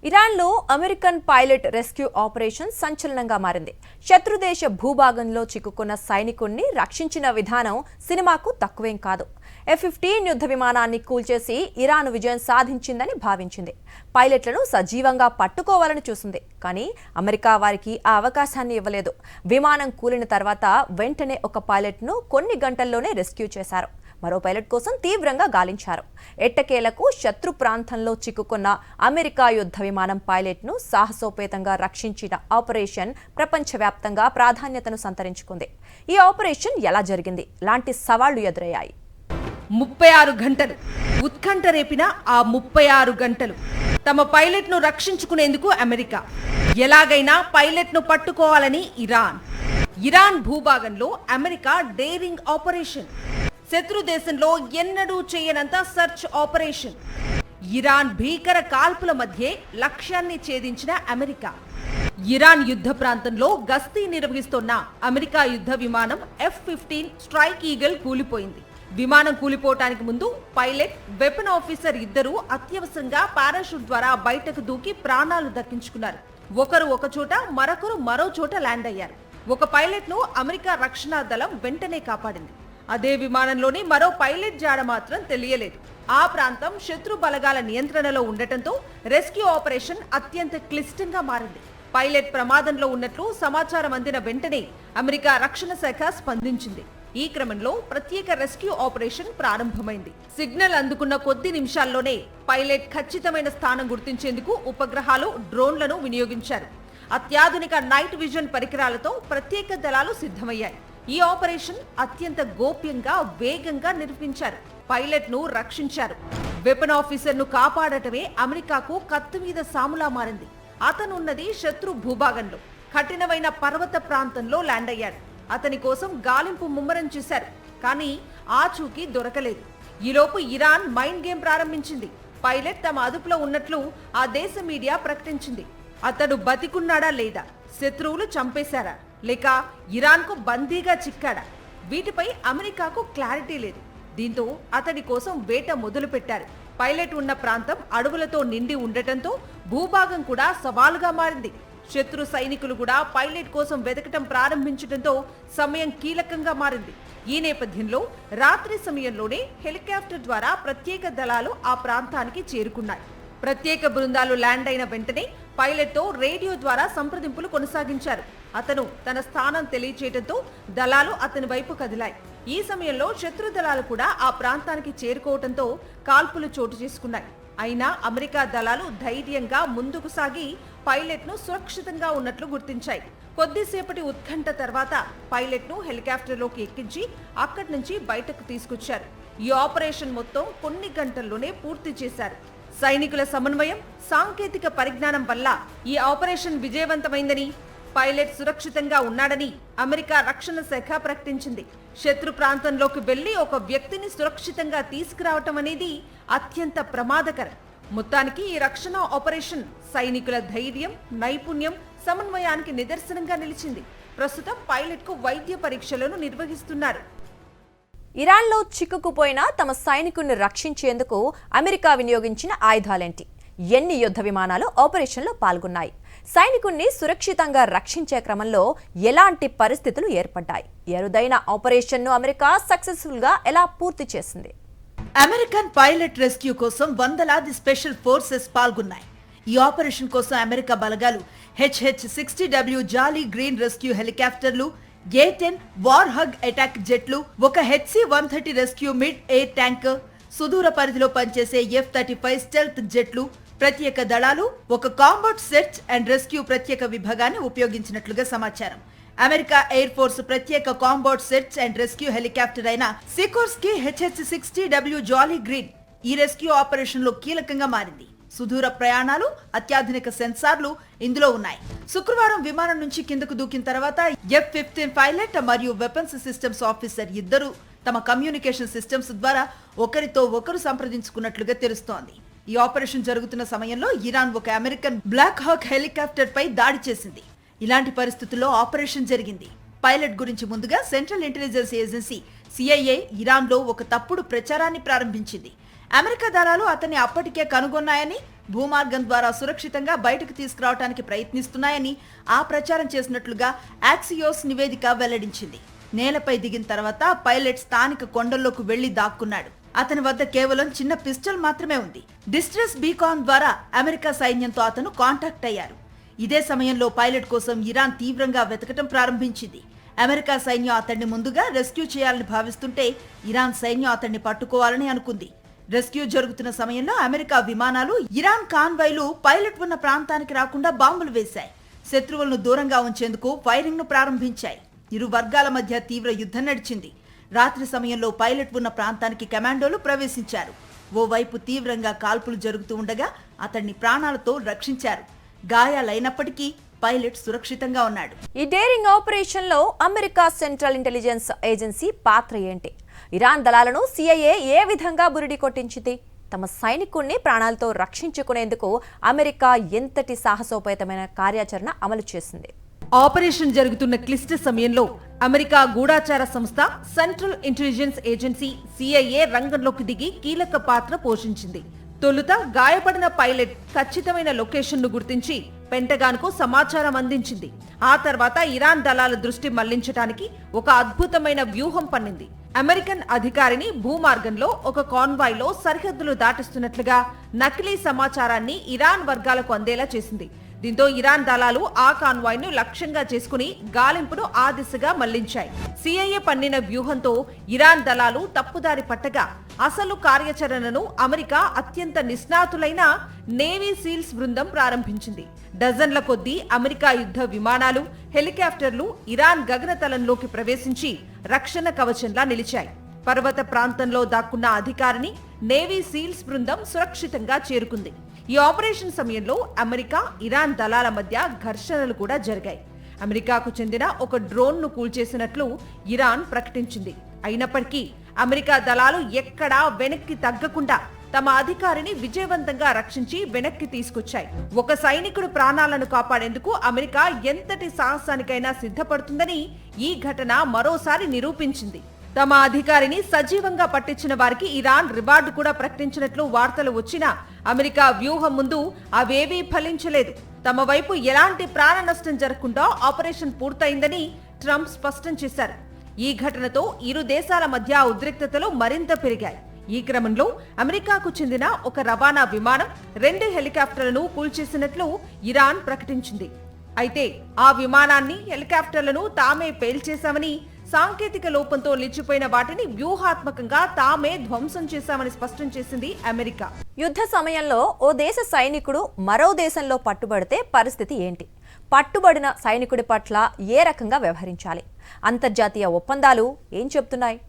ఇరాన్లో American pilot rescue operation సంచలనంగా మారింది. శత్రుదేశ భూభాగంలో చిక్కుకున్న సైనికుణ్ణి రక్షించిన విధానం సినిమాకు తక్కువేం కాదు. F-15 యుద్ధ విమానాన్ని కూల్చేసి ఇరాన్ విజయం సాధించిందని భావించింది. పైలట్లను సజీవంగా పట్టుకోవాలని చూసింది. కానీ అమెరికా వారికి ఆ అవకాశాన్ని ఇవ్వలేదు. విమానం కూలిన తర్వాత వెంటనే ఒక పైలట్ను కొన్ని గంటల్లోనే రెస్క్యూ చేశారు. మరో పైలట్ కోసం తీవ్రంగా గాలించారు. ఎట్టకేలకు శత్రు ప్రాంతంలో చిక్కుకున్న అమెరికా యుద్ధ విమానం పైలట్ను సాహసోపేతంగా రక్షించిన ఆపరేషన్ ప్రపంచవ్యాప్తంగా ప్రాధాన్యతను సంతరించుకుంది. ఈ ఆపరేషన్ ఎలా జరిగింది? లాంటి సవాళ్లు ఎదురయ్యాయి. 36 గంటలు ఉత్కంఠ రేపిన ఆ 36 గంటలు తమ పైలట్ను రక్షించుకునేందుకు అమెరికా, ఎలాగైనా పైలట్ను పట్టుకోవాలని ఇరాన్ భూభాగంలో అమెరికా డేరింగ్ ఆపరేషన్, శత్రు దేశంలో ఎన్నడూ చేయనంత సర్చ్ ఆపరేషన్. ఇరాన్ భీకర కాల్పుల మధ్య లక్ష్యాన్ని ఛేదించిన అమెరికా. ఇరాన్ యుద్ధ ప్రాంతంలో గస్తీ నిర్వహిస్తున్న అమెరికా యుద్ధ విమానం F-15 స్ట్రైక్ ఈగల్ కూలిపోయింది. విమానం కూలిపోవటానికి ముందు పైలట్, వెపన్ ఆఫీసర్ ఇద్దరూ అత్యవసరంగా పారాషూట్ ద్వారా బయటకు దూకి ప్రాణాలు దక్కించుకున్నారు. ఒకరు ఒక చోట, మరొకరు మరో చోట ల్యాండ్ అయ్యారు. ఒక పైలట్ ను అమెరికా రక్షణ దళం వెంటనే కాపాడింది. అదే విమానంలోని మరో పైలట్ జాడ మాత్రం తెలియలేదు. ఆ ప్రాంతం శత్రు బలగాల నియంత్రణలో ఉండటంతో రెస్క్యూ ఆపరేషన్ అత్యంత క్లిష్టంగా మారింది. పైలట్ ప్రమాదంలో ఉన్నట్లు సమాచారం అందిన వెంటనే అమెరికా రక్షణ శాఖ స్పందించింది. ఈ క్రమంలో ప్రత్యేక రెస్క్యూ ఆపరేషన్ ప్రారంభమైంది. సిగ్నల్ అందుకున్న కొద్ది నిమిషాల్లోనే పైలట్ ఖచ్చితమైన స్థానం గుర్తించేందుకు ఉపగ్రహాలు, డ్రోన్లను వినియోగించారు. అత్యాధునిక నైట్ విజన్ పరికరాలతో ప్రత్యేక దళాలు సిద్ధమయ్యాయి. ఈ ఆపరేషన్ అత్యంత గోప్యంగా, వేగంగా నిర్వహించారు. పైలట్ ను రక్షించారు. వెపన్ ఆఫీసర్ ను కాపాడటమే అమెరికాకు కత్తి మీద సాములా మారింది. అతనున్నది శత్రు భూభాగంలో, కఠినమైన పర్వత ప్రాంతంలో ల్యాండ్ అయ్యాడు. అతని కోసం గాలింపు ముమ్మరం చేశారు. కానీ ఆచూకీ దొరకలేదు. ఈలోపు ఇరాన్ మైండ్ గేమ్ ప్రారంభించింది. పైలట్ తమ అదుపులో ఉన్నట్లు ఆ దేశ మీడియా ప్రకటించింది. అతడు బతికున్నాడా లేదా, శత్రువులు చంపేశారా, లేక ఇరాన్కు బందీగా చిక్కాడా, వీటిపై అమెరికాకు క్లారిటీ లేదు. దీంతో అతడి కోసం వేట మొదలు పెట్టారు. పైలట్ ఉన్న ప్రాంతం అడవులతో నిండి ఉండటంతో భూభాగం కూడా సవాలుగా మారింది. శత్రు సైనికులు కూడా పైలట్ కోసం వెతకటం ప్రారంభించడంతో సమయం కీలకంగా మారింది. ఈ నేపథ్యంలో రాత్రి సమయంలోనే హెలికాప్టర్ ద్వారా ప్రత్యేక దళాలు ఆ ప్రాంతానికి చేరుకున్నాయి. ప్రత్యేక బృందాలు ల్యాండ్ అయిన వెంటనే పైలట్ తో రేడియో ద్వారా సంప్రదింపులు కొనసాగించారు. అతను తన స్థానం తెలియచేయడంతో దళాలు అతని వైపు కదిలాయి. ఈ సమయంలో శత్రు దళాలు కూడా ఆ ప్రాంతానికి చేరుకోవడంతో కాల్పులు చోటు చేసుకున్నాయి. అయినా అమెరికా దళాలు ధైర్యంగా ముందుకు సాగి పైలట్ ను సురక్షితంగా ఉన్నట్లు గుర్తించాయి. కొద్దిసేపటి ఉత్కంఠ తర్వాత పైలట్ ను హెలికాప్టర్లోకి ఎక్కించి అక్కడి నుంచి బయటకు తీసుకొచ్చారు. ఈ ఆపరేషన్ మొత్తం కొన్ని గంటల్లోనే పూర్తి చేశారు. సైనికుల సమన్వయం, సాంకేతిక పరిజ్ఞానం వల్ల ఈ ఆపరేషన్ విజయవంతమైందని, పైలట్ సురక్షితంగా ఉన్నాడని అమెరికా రక్షణ శాఖ ప్రకటించింది. శత్రు ప్రాంతంలోకి వెళ్లి ఒక వ్యక్తిని సురక్షితంగా తీసుకురావటం అనేది అత్యంత ప్రమాదకరం. మొత్తానికి ఈ రక్షణ ఆపరేషన్ సైనికుల ధైర్యం, నైపుణ్యం, సమన్వయానికి నిదర్శనంగా నిలిచింది. ప్రస్తుతం పైలట్ కు వైద్య పరీక్షలను నిర్వహిస్తున్నారు. ఇరాన్లో చిక్కుకుపోయిన తమ సైనికుల్ని రక్షించేందుకు అమెరికా వినియోగించిన ఆయుధాలేంటి? ఎన్ని యుద్ధ విమానాలు ఆపరేషన్లో పాల్గొన్నాయి? సైనికుల్ని సురక్షితంగా రక్షించే క్రమంలో ఎలాంటి పరిస్థితులు ఏర్పడ్డాయి? అరుదైన ఆపరేషన్ను అమెరికా సక్సెస్ఫుల్ గా ఎలా పూర్తి చేసింది? అమెరికన్ పైలట్ రెస్క్యూ కోసం వందలాది స్పెషల్ ఫోర్సెస్ పాల్గొన్నాయి. ఈ ఆపరేషన్ కోసం అమెరికా బలగాలు HH-60W జాలీ గ్రీన్ రెస్క్యూ హెలికాప్టర్లు, A-10 వార్ హగ్ అటాక్ జెట్లు, ఒక HC-130 rescue mid air tanker, సుదూర పరిధిలో పనిచేసే F-35 స్టెల్త్ జెట్లు, ప్రత్యేక దళాలు, ఒక కాంబాట్ సెర్చ్ అండ్ రెస్క్యూ ప్రత్యేక విభాగాన్ని ఉపయోగించినట్లుగా సమాచారం. అమెరికా ఎయిర్ ఫోర్స్ ప్రత్యేక combat search and rescue helicopter అయిన సికోర్స్కీ HH-60W జాలీ గ్రీన్ ఈ రెస్క్యూ ఆపరేషన్ లో కీలకంగా మారింది. సుదూర ప్రయాణాలు, అత్యాధునిక సెన్సార్లు ఇందులో ఉన్నాయి. శుక్రవారం విమానం నుంచి కిందకు దూకిన తర్వాత F-15 పైలట్ మరియు వెపన్స్ సిస్టమ్స్ ఆఫీసర్ ఇద్దరు తమ కమ్యూనికేషన్ సిస్టమ్స్ ద్వారా ఒకరితో ఒకరు సంప్రదించుకున్నట్లుగా తెలుస్తోంది. ఈ ఆపరేషన్ జరుగుతున్న సమయంలో ఇరాన్ ఒక అమెరికన్ బ్లాక్ హాక్ హెలికాప్టర్ పై దాడి చేసింది. ఇలాంటి పరిస్థితుల్లో ఆపరేషన్ జరిగింది. పైలట్ గురించి ముందుగా సెంట్రల్ ఇంటెలిజెన్స్ ఏజెన్సీ CIA ఇరాన్లో ఒక తప్పుడు ప్రచారాన్ని ప్రారంభించింది. అమెరికా దళాలు అతన్ని అప్పటికే కనుగొన్నాయని, భూమార్గం ద్వారా సురక్షితంగా బయటకు తీసుకురావడానికి ప్రయత్నిస్తున్నాయని ఆ ప్రచారం చేసినట్లుగా యాక్సియోస్ నివేదిక వెల్లడించింది. నేలపై దిగిన తర్వాత పైలట్ స్థానిక కొండల్లోకి వెళ్లి దాక్కున్నాడు. అతని వద్ద కేవలం చిన్న పిస్టల్ మాత్రమే ఉంది. డిస్ట్రెస్ బీకాన్ ద్వారా అమెరికా సైన్యంతో అతను కాంటాక్ట్ అయ్యారు. ఇదే సమయంలో పైలట్ కోసం ఇరాన్ తీవ్రంగా వెతకటం ప్రారంభించింది. అమెరికా సైన్యం అతన్ని ముందుగా రెస్క్యూ చేయాలని భావిస్తుంటే ఇరాన్ సైన్యం అతన్ని పట్టుకోవాలని అనుకుంది. రెస్క్యూ జరుగుతున్న సమయంలో అమెరికా విమానాలు, ఇరాన్ కాన్వాయ్లు పైలట్ ఉన్న ప్రాంతానికి రాకుండా బాంబులు వేశాయి. శత్రువులను దూరంగా ఉంచేందుకు ఫైరింగ్ ను ప్రారంభించాయి. ఇరు వర్గాల మధ్య తీవ్ర యుద్ధం నడిచింది. రాత్రి సమయంలో పైలట్ ఉన్న ప్రాంతానికి కమాండోలు ప్రవేశించారు. ఓవైపు తీవ్రంగా కాల్పులు జరుగుతూ ఉండగా అతన్ని ప్రాణాలతో రక్షించారు. గాయాలైనప్పటికీ పైలట్ సురక్షితంగా ఉన్నాడు. ఈ డేరింగ్ ఆపరేషన్ లో అమెరికా సెంట్రల్ ఇంటెలిజెన్స్ ఏజెన్సీ పాత్ర ఏంటి? ఇరాన్ దళాలను సిఐఏ ఏ విధంగా బురిడి కొట్టించింది? తమ సైనికుణ్ణి ప్రాణాలతో రక్షించుకునేందుకు అమెరికా ఎంతటి సాహసోపేతమైన కార్యాచరణ అమలు చేసింది? ఆపరేషన్ జరుగుతున్న క్లిష్ట సమయంలో అమెరికా గూఢాచార సంస్థ సెంట్రల్ ఇంటెలిజెన్స్ ఏజెన్సీ సిఐఏ రంగంలోకి దిగి కీలక పాత్ర పోషించింది. తొలుత గాయపడిన పైలట్ ఖచ్చితమైన లొకేషన్ ను గుర్తించి పెంటగాన్ కు సమాచారం అందించింది. ఆ తర్వాత ఇరాన్ దళాల దృష్టి మళ్లించడానికి ఒక అద్భుతమైన వ్యూహం పన్నింది. అమెరికన్ అధికారిని భూమార్గంలో ఒక కాన్వాయ్ లో సరిహద్దులు దాటిస్తున్నట్లుగా నకిలీ సమాచారాన్ని ఇరాన్ వర్గాలకు అందేలా చేసింది. దీంతో ఇరాన్ దళాలు ఆ కాన్వాయ్ ను లక్ష్యంగా చేసుకుని గాలింపును ఆ దిశగా మళ్లించాయి. సిఐఏ పన్నిన వ్యూహంతో ఇరాన్ దళాలు తప్పుదారి పట్టగా అసలు కార్యాచరణను అమెరికా అత్యంత నిష్ణాతులైన నేవీ సీల్స్ బృందం ప్రారంభించింది. డజన్ల కొద్దీ అమెరికా యుద్ధ విమానాలు, హెలికాప్టర్లు ఇరాన్ గగనతలంలోకి ప్రవేశించి రక్షణ కవచంలా నిలిచాయి. పర్వత ప్రాంతంలో దాక్కున్న అధికారిని నేవీ సీల్స్ బృందం సురక్షితంగా చేరుకుంది. ఈ ఆపరేషన్ సమయంలో అమెరికా, ఇరాన్ దళాల మధ్య ఘర్షణలు కూడా జరిగాయి. అమెరికాకు చెందిన ఒక డ్రోన్ ను కూల్చేసినట్లు ఇరాన్ ప్రకటించింది. అయినప్పటికీ అమెరికా దళాలు ఎక్కడా వెనక్కి తగ్గకుండా తమ అధికారిని విజయవంతంగా రక్షించి వెనక్కి తీసుకొచ్చాయి. ఒక సైనికుడు ప్రాణాలను కాపాడేందుకు అమెరికా ఎంతటి సాహసానికైనా సిద్ధపడుతుందని ఈ ఘటన మరోసారి నిరూపించింది. తమ అధికారిని సజీవంగా పట్టించిన వారికి ఇరాన్ రివార్డు కూడా ప్రకటించినట్లు వార్తలు వచ్చినా అమెరికా వ్యూహం ముందు అవేవీ ఫలించలేదు. తమ వైపు ఎలాంటి ప్రాణ నష్టం జరగకుండా ఆపరేషన్ పూర్తయిందని ట్రంప్ స్పష్టం చేశారు. ఈ ఘటనతో ఇరు దేశాల మధ్య ఉద్రిక్తతలు మరింత పెరిగాయి. ఈ క్రమంలో అమెరికాకు చెందిన ఒక రవాణా విమానం 2 హెలికాప్టర్లను కూల్చేసినట్లు ఇరాన్ ప్రకటించింది. అయితే ఆ విమానాన్ని, హెలికాప్టర్లను తామే పేల్చేశామని, సాంకేతిక లోపంతో నిలిచిపోయిన వాటిని వ్యూహాత్మకంగా తామే ధ్వంసం చేశామని స్పష్టం చేసింది అమెరికా. యుద్ధ సమయంలో ఓ దేశ సైనికుడు మరో దేశంలో పట్టుబడితే పరిస్థితి ఏంటి? పట్టుబడిన సైనికుడి పట్ల ఏ రకంగా వ్యవహరించాలి? అంతర్జాతీయ ఒప్పందాలు ఏం చెప్తున్నాయి?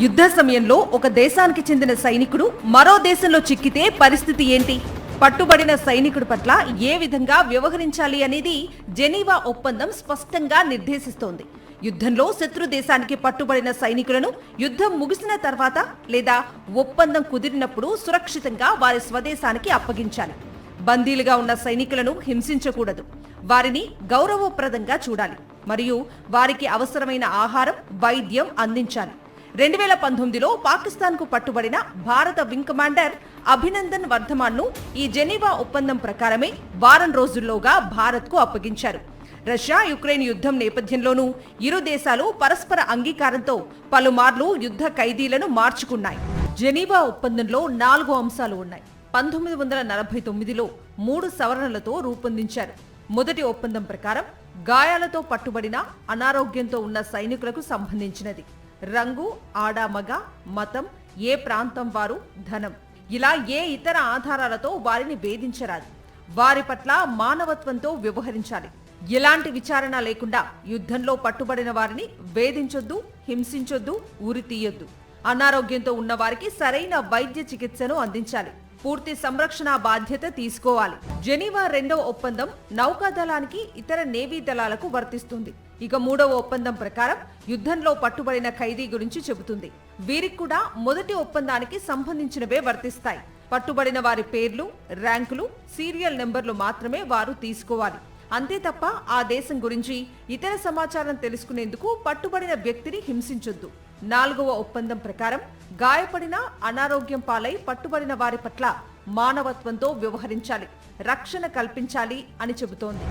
యుద్ధ సమయంలో ఒక దేశానికి చెందిన సైనికుడు మరో దేశంలో చిక్కితే పరిస్థితి ఏంటి? పట్టుబడిన సైనికుడి పట్ల ఏ విధంగా వ్యవహరించాలి అనేది జెనీవా ఒప్పందం స్పష్టంగా నిర్దేశిస్తోంది. యుద్ధంలో శత్రు దేశానికి పట్టుబడిన సైనికులను యుద్ధం ముగిసిన తర్వాత లేదా ఒప్పందం కుదిరినప్పుడు సురక్షితంగా వారి స్వదేశానికి అప్పగించాలి. బందీలుగా ఉన్న సైనికులను హింసించకూడదు. వారిని గౌరవప్రదంగా చూడాలి మరియు వారికి అవసరమైన ఆహారం, వైద్యం అందించాలి. 2019లో పాకిస్తాన్కు పట్టుబడిన భారత వింగ్ కమాండర్ అభినందన్ వర్ధమాన్ ను ఈ జెనీవా ఒప్పందం ప్రకారమే వారం రోజుల్లోగా భారత్కు అప్పగించారు. రష్యా యుక్రెయిన్ యుద్ధం నేపథ్యంలోనూ ఇరు దేశాలు పరస్పర అంగీకారంతో పలుమార్లు యుద్ధ ఖైదీలను మార్చుకున్నాయి. జెనీవా ఒప్పందంలో 4 అంశాలు ఉన్నాయి. 1949లో 3 సవరణలతో రూపొందించారు. మొదటి ఒప్పందం ప్రకారం గాయాలతో పట్టుబడిన, అనారోగ్యంతో ఉన్న సైనికులకు సంబంధించినది. రంగు, ఆడామగ, మతం, ఏ ప్రాంతం వారు, ధనం ఇలా ఏ ఇతర ఆధారాలతో వారిని వేధించరాదు. వారి పట్ల మానవత్వంతో వ్యవహరించాలి. ఎలాంటి విచారణ లేకుండా యుద్ధంలో పట్టుబడిన వారిని వేధించొద్దు, హింసించొద్దు, ఉరి తీయొద్దు. అనారోగ్యంతో ఉన్న వారికి సరైన వైద్య చికిత్సను అందించాలి. పూర్తి సంరక్షణ బాధ్యత తీసుకోవాలి. జెనీవా 2వ ఒప్పందం నౌకాదళానికి, ఇతర నేవీ దళాలకు వర్తిస్తుంది. ఇక 3వ ఒప్పందం ప్రకారం యుద్ధంలో పట్టుబడిన ఖైదీ గురించి చెబుతుంది. వీరికి కూడా మొదటి ఒప్పందానికి సంబంధించినవే వర్తిస్తాయి. పట్టుబడిన వారి పేర్లు, ర్యాంకులు, సీరియల్ నెంబర్లు మాత్రమే వారు తీసుకోవాలి. అంతే తప్ప ఆ దేశం గురించి ఇతర సమాచారం తెలుసుకునేందుకు పట్టుబడిన వ్యక్తిని హింసించొద్దు. 4వ ఒప్పందం ప్రకారం గాయపడిన, అనారోగ్యం పాలై పట్టుబడిన వారి పట్ల మానవత్వంతో వ్యవహరించాలి, రక్షణ కల్పించాలి అని చెబుతోంది.